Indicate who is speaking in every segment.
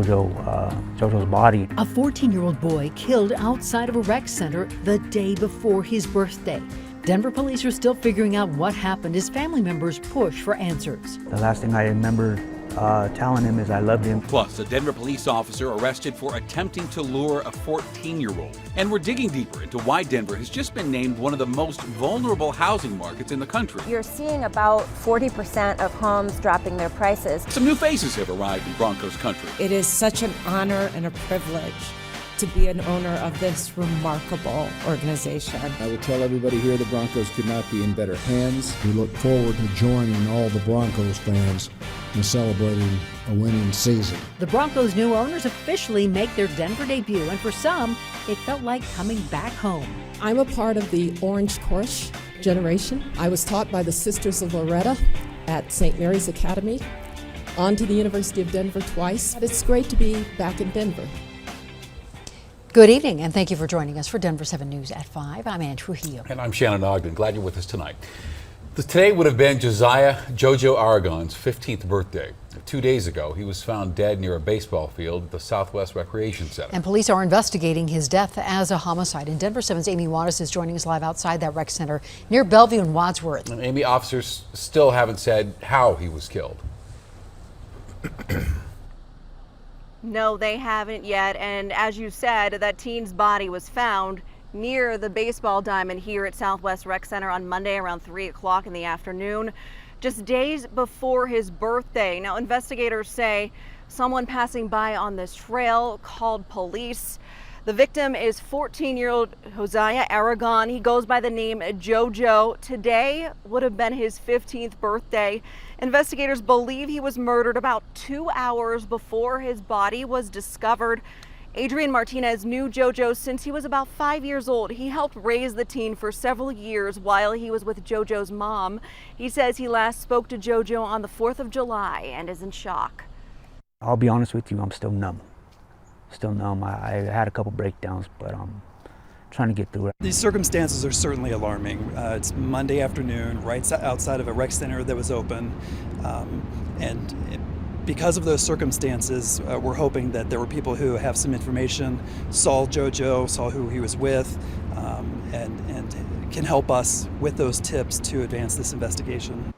Speaker 1: JoJo's body.
Speaker 2: A 14-year-old boy killed outside of a rec center the day before his birthday. Denver police are still figuring out what happened as family members push for answers.
Speaker 1: The last thing I remember telling him is I loved him.
Speaker 3: Plus, a Denver police officer arrested for attempting to lure a 14-year-old. And we're digging deeper into why Denver has just been named one of the most vulnerable housing markets in the country.
Speaker 4: You're seeing about 40% of homes dropping their prices.
Speaker 3: Some new faces have arrived in Broncos country.
Speaker 5: It is such an honor and a privilege to be an owner of this remarkable organization.
Speaker 6: I will tell everybody here the Broncos could not be in better hands.
Speaker 7: We look forward to joining all the Broncos fans in celebrating a winning season.
Speaker 2: The Broncos' new owners officially make their Denver debut, and for some, it felt like coming back home.
Speaker 5: I'm a part of the Orange Crush generation. I was taught by the Sisters of Loretta at St. Mary's Academy, on to the University of Denver twice. It's great to be back in Denver.
Speaker 2: Good evening, and thank you for joining us for Denver 7 News at 5. I'm Ann Trujillo.
Speaker 8: And I'm Shannon Ogden. Glad you're with us tonight. Today would have been Josiah Jojo Aragon's 15th birthday. 2 days ago, he was found dead near a baseball field at the Southwest Recreation Center.
Speaker 2: And police are investigating his death as a homicide. And Denver 7's Amy WADAS is joining us live outside that rec center near Bellevue and Wadsworth.
Speaker 8: And Amy, officers still haven't said how he was killed.
Speaker 9: No, they haven't yet. And as you said, that teen's body was found near the baseball diamond here at Southwest Rec Center on Monday around 3 o'clock in the afternoon, just days before his birthday. Now, investigators say someone passing by on this trail called police. The victim is 14-year-old Josiah Aragon. He goes by the name JoJo. Today would have been his 15th birthday. Investigators believe he was murdered about 2 hours before his body was discovered. Adrian Martinez knew JoJo since he was about 5 years old. He helped raise the teen for several years while he was with JoJo's mom. He says he last spoke to JoJo on the 4th of July and is in shock.
Speaker 1: I'll be honest with you, I'm still numb. Still numb. I had a couple breakdowns, but I'm trying to get through it.
Speaker 10: These circumstances are certainly alarming. It's Monday afternoon, right outside of a rec center that was open, because of those circumstances, we're hoping that there were people who have some information, saw JoJo, saw who he was with, and can help us with those tips to advance this investigation.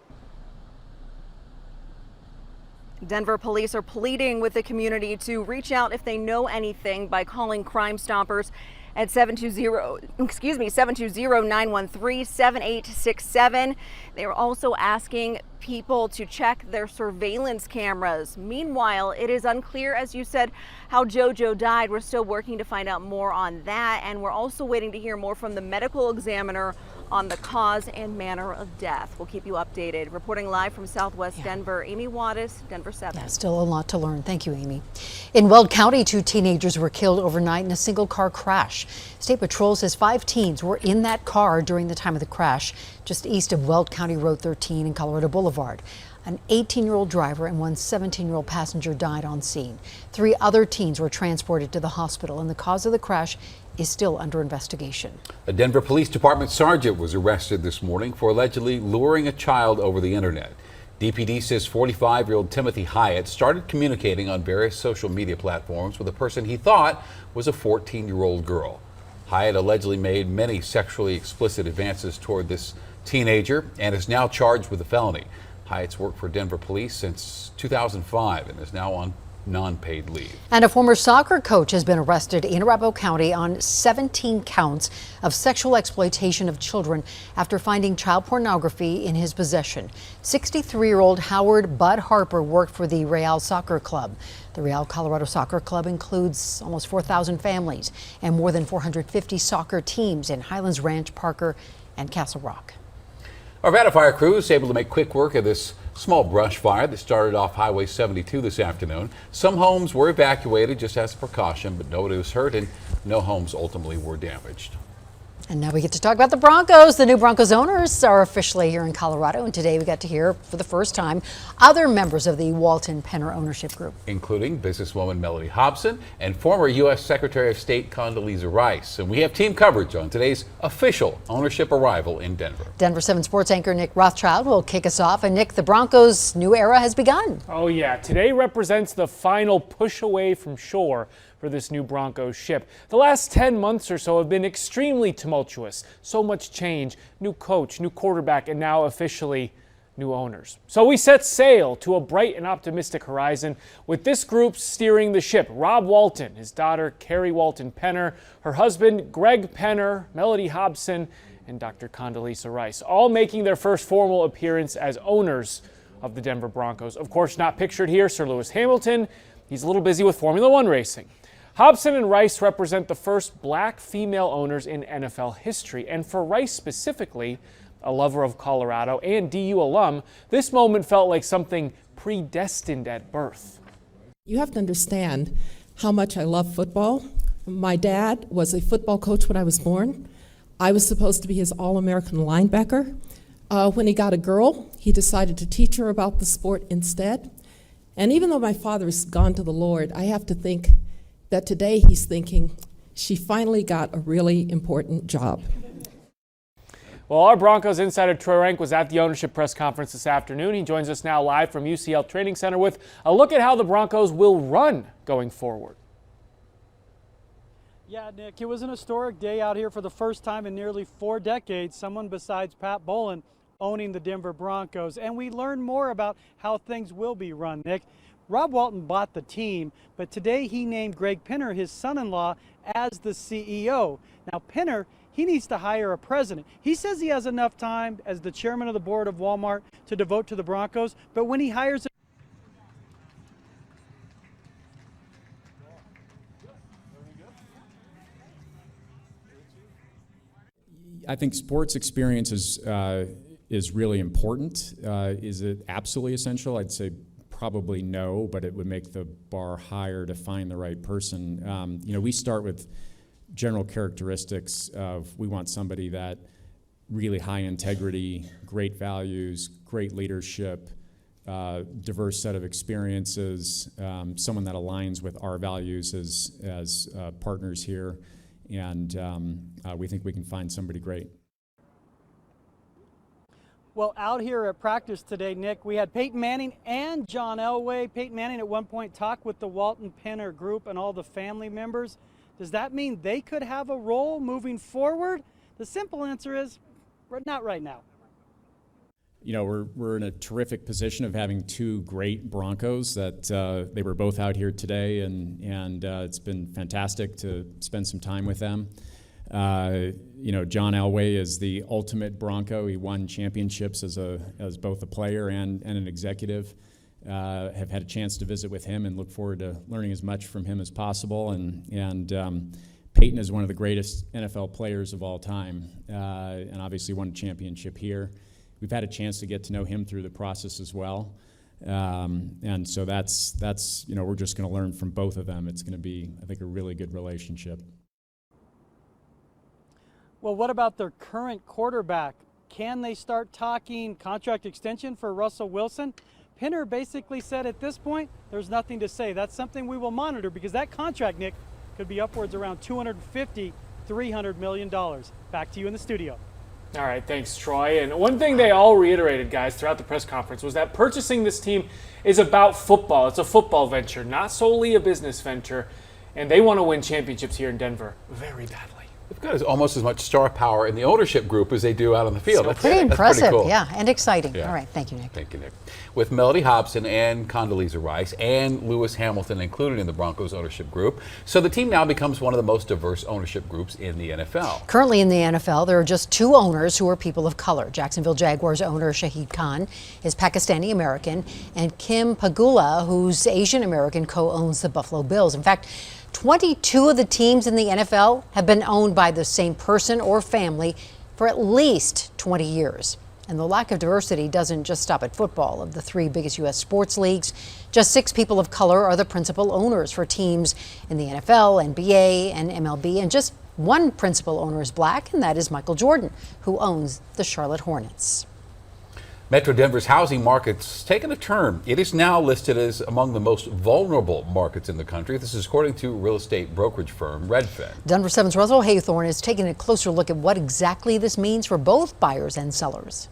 Speaker 9: Denver police are pleading with the community to reach out if they know anything by calling Crime Stoppers at 720-913-7867. They are also asking people to check their surveillance cameras. Meanwhile, it is unclear, as you said, how JoJo died. We're still working to find out more on that, and we're also waiting to hear more from the medical examiner on the cause and manner of death. We'll keep you updated. Reporting live from Southwest Denver, Amy WADAS, Denver 7.
Speaker 2: Yeah, still a lot to learn. Thank you, Amy. In Weld County, 2 teenagers were killed overnight in a single car crash. State Patrol says 5 teens were in that car during the time of the crash, just east of Weld County Road 13 and Colorado Boulevard. An 18-year-old driver and one 17-year-old passenger died on scene. 3 other teens were transported to the hospital, and the cause of the crash is still under investigation.
Speaker 8: A Denver Police Department sergeant was arrested this morning for allegedly luring a child over the internet. DPD says 45-year-old Timothy Hyatt started communicating on various social media platforms with a person he thought was a 14-year-old girl. Hyatt allegedly made many sexually explicit advances toward this teenager and is now charged with a felony. Hyatt's worked for Denver Police since 2005 and is now on non-paid leave.
Speaker 2: And a former soccer coach has been arrested in Arapahoe County on 17 counts of sexual exploitation of children after finding child pornography in his possession. 63-year-old Howard Bud Harper worked for the Real Soccer Club. The Real Colorado Soccer Club includes almost 4,000 families and more than 450 soccer teams in Highlands Ranch, Parker, and Castle Rock.
Speaker 8: Our Nevada fire crew is able to make quick work of this small brush fire that started off Highway 72 this afternoon. Some homes were evacuated just as a precaution, but nobody was hurt and no homes ultimately were damaged.
Speaker 2: And now we get to talk about the Broncos. The new Broncos owners are officially here in Colorado, and today we got to hear for the first time other members of the Walton Penner ownership group,
Speaker 8: including businesswoman Melody Hobson and former U.S. Secretary of State Condoleezza Rice. And we have team coverage on today's official ownership arrival in Denver.
Speaker 2: Denver 7 sports anchor Nick Rothschild will kick us off. And Nick, the Broncos' new era has begun.
Speaker 11: Oh yeah, today represents the final push away from shore for this new Broncos ship. The last 10 months or so have been extremely tumultuous. So much change, new coach, new quarterback, and now officially new owners. So we set sail to a bright and optimistic horizon with this group steering the ship. Rob Walton, his daughter Carrie Walton Penner, her husband Greg Penner, Melody Hobson, and Dr. Condoleezza Rice, all making their first formal appearance as owners of the Denver Broncos. Of course, not pictured here, Sir Lewis Hamilton. He's a little busy with Formula One racing. Hobson and Rice represent the first black female owners in NFL history. And for Rice specifically, a lover of Colorado and DU alum, this moment felt like something predestined at birth.
Speaker 5: You have to understand how much I love football. My dad was a football coach when I was born. I was supposed to be his All-American linebacker. When he got a girl, he decided to teach her about the sport instead. And even though my father's gone to the Lord, I have to think that today he's thinking, she finally got a really important job.
Speaker 11: Well, our Broncos insider Troy Rank was at the ownership press conference this afternoon. He joins us now live from UCL Training Center with a look at how the Broncos will run going forward.
Speaker 12: Yeah, Nick, it was an historic day out here for the first time in nearly 4 decades. Someone besides Pat Bowlen owning the Denver Broncos. And we learned more about how things will be run, Nick. Rob Walton bought the team, but today he named Greg Penner, his son-in-law, as the CEO. Now, Penner, he needs to hire a president. He says he has enough time as the chairman of the board of Walmart to devote to the Broncos, but when he hires
Speaker 13: I think sports experience is really important. Is it absolutely essential? I'd say probably no, but it would make the bar higher to find the right person. You know, we start with general characteristics of we want somebody that really high integrity, great values, great leadership, diverse set of experiences, someone that aligns with our values as partners here, and we think we can find somebody great.
Speaker 12: Well, out here at practice today, Nick, we had Peyton Manning and John Elway. Peyton Manning at one point talked with the Walton Penner group and all the family members. Does that mean they could have a role moving forward? The simple answer is, not right now.
Speaker 13: You know, we're in a terrific position of having 2 great Broncos that they were both out here today, and it's been fantastic to spend some time with them. You know, John Elway is the ultimate Bronco. He won championships as both a player and an executive. Have had a chance to visit with him and look forward to learning as much from him as possible. And Peyton is one of the greatest NFL players of all time, and obviously won a championship here. We've had a chance to get to know him through the process as well. And so that's you know, we're just going to learn from both of them. It's going to be, I think, a really good relationship.
Speaker 12: Well, what about their current quarterback? Can they start talking contract extension for Russell Wilson? Penner basically said at this point, there's nothing to say. That's something we will monitor because that contract, Nick, could be upwards around $250, $300 million. Back to you in the studio.
Speaker 11: All right, thanks, Troy. And one thing they all reiterated, guys, throughout the press conference was that purchasing this team is about football. It's a football venture, not solely a business venture. And they want to win championships here in Denver very badly.
Speaker 8: They've got almost as much star power in the ownership group as they do out on the field.
Speaker 2: So pretty impressive,
Speaker 8: pretty cool.
Speaker 2: Yeah, and exciting.
Speaker 8: Yeah.
Speaker 2: All right, thank you, Nick.
Speaker 8: Thank you, Nick. With Melody Hobson and Condoleezza Rice and Lewis Hamilton included in the Broncos ownership group, so the team now becomes one of the most diverse ownership groups in the NFL.
Speaker 2: Currently in the NFL, there are just 2 owners who are people of color. Jacksonville Jaguars owner Shahid Khan is Pakistani American, and Kim Pagula, who's Asian American, co-owns the Buffalo Bills. In fact, 22 of the teams in the NFL have been owned by the same person or family for at least 20 years. And the lack of diversity doesn't just stop at football. Of the 3 biggest U.S. sports leagues, just 6 people of color are the principal owners for teams in the NFL, NBA, and MLB, and just One principal owner is Black, and that is Michael Jordan, who owns the Charlotte Hornets.
Speaker 8: Metro Denver's housing market's taken a turn. It is now listed as among the most vulnerable markets in the country. This is according to real estate brokerage firm Redfin.
Speaker 2: Denver 7's Russell Haythorne is taking a closer look at what exactly this means for both buyers and sellers.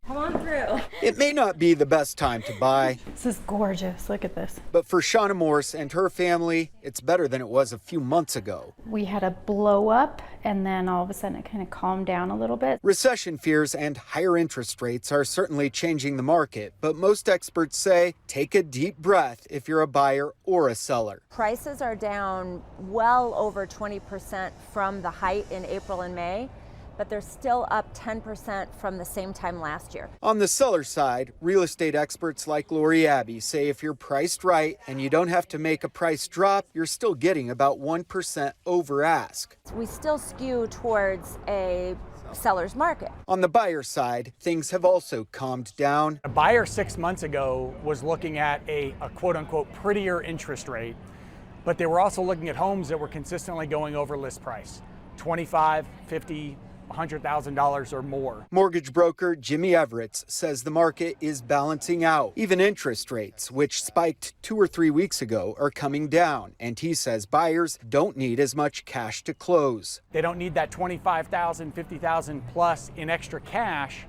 Speaker 4: Come on through.
Speaker 14: It may not be the best time to buy.
Speaker 4: This is gorgeous. Look at this.
Speaker 14: But for Shauna Morse and her family, it's better than it was a few months ago.
Speaker 15: We had a blow up, and then all of a sudden it kind of calmed down a little bit.
Speaker 14: Recession fears and higher interest rates are certainly changing the market, but most experts say take a deep breath if you're a buyer or a seller.
Speaker 4: Prices are down well over 20% from the height in April and May, but they're still up 10% from the same time last year.
Speaker 14: On the seller side, real estate experts like Lori Abbey say if you're priced right and you don't have to make a price drop, you're still getting about 1% over ask.
Speaker 4: We still skew towards a seller's market.
Speaker 14: On the buyer side, things have also calmed down.
Speaker 16: A buyer 6 months ago was looking at a quote-unquote prettier interest rate, but they were also looking at homes that were consistently going over list price, $25,000, $50,000, $100,000 or more.
Speaker 14: Mortgage broker Jimmy Everett says the market is balancing out. Even interest rates, which spiked 2 or 3 weeks ago, are coming down. And he says buyers don't need as much cash to close.
Speaker 16: They don't need that $25,000, $50,000 plus in extra cash.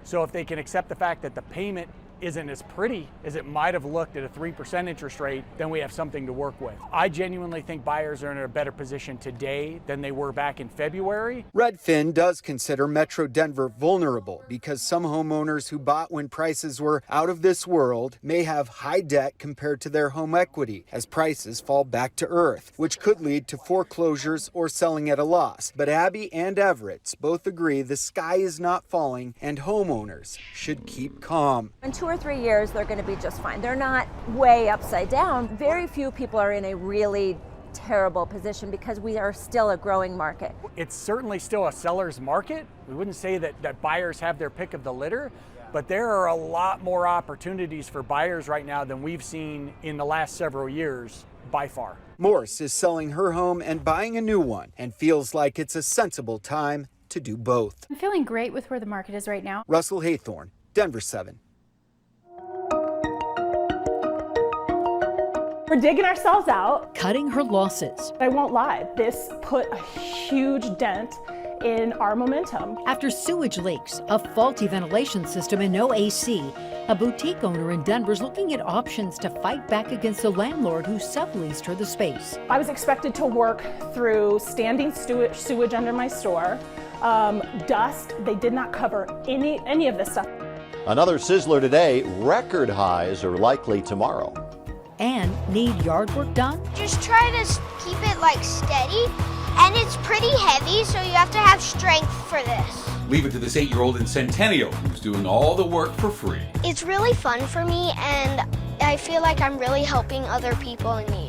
Speaker 16: So if they can accept the fact that the payment isn't as pretty as it might have looked at a 3% interest rate, then we have something to work with. I genuinely think buyers are in a better position today than they were back in February.
Speaker 14: Redfin does consider Metro Denver vulnerable because some homeowners who bought when prices were out of this world may have high debt compared to their home equity as prices fall back to earth, which could lead to foreclosures or selling at a loss. But Abby and Everett both agree the sky is not falling and homeowners should keep calm.
Speaker 4: In 2 or 3 years, they're going to be just fine. They're not way upside down. Very few people are in a really terrible position because we are still a growing market.
Speaker 16: It's certainly still a seller's market. We wouldn't say that buyers have their pick of the litter, but there are a lot more opportunities for buyers right now than we've seen in the last several years, by far.
Speaker 14: Morse is selling her home and buying a new one and feels like it's a sensible time to do both.
Speaker 15: I'm feeling great with where the market is right now.
Speaker 14: Russell Haythorne, Denver 7.
Speaker 17: We're digging ourselves out.
Speaker 2: Cutting her losses.
Speaker 17: I won't lie, this put a huge dent in our momentum.
Speaker 2: After sewage leaks, a faulty ventilation system, and no AC, a boutique owner in Denver is looking at options to fight back against a landlord who subleased her the space.
Speaker 17: I was expected to work through standing sewage under my store, dust. They did not cover any of this stuff.
Speaker 18: Another sizzler today. Record highs are likely tomorrow.
Speaker 2: And need yard work done?
Speaker 19: Just try to keep it like steady, and it's pretty heavy, so you have to have strength for this.
Speaker 3: Leave it to this 8-year-old in Centennial who's doing all the work for free.
Speaker 19: It's really fun for me, and I feel like I'm really helping other people in need.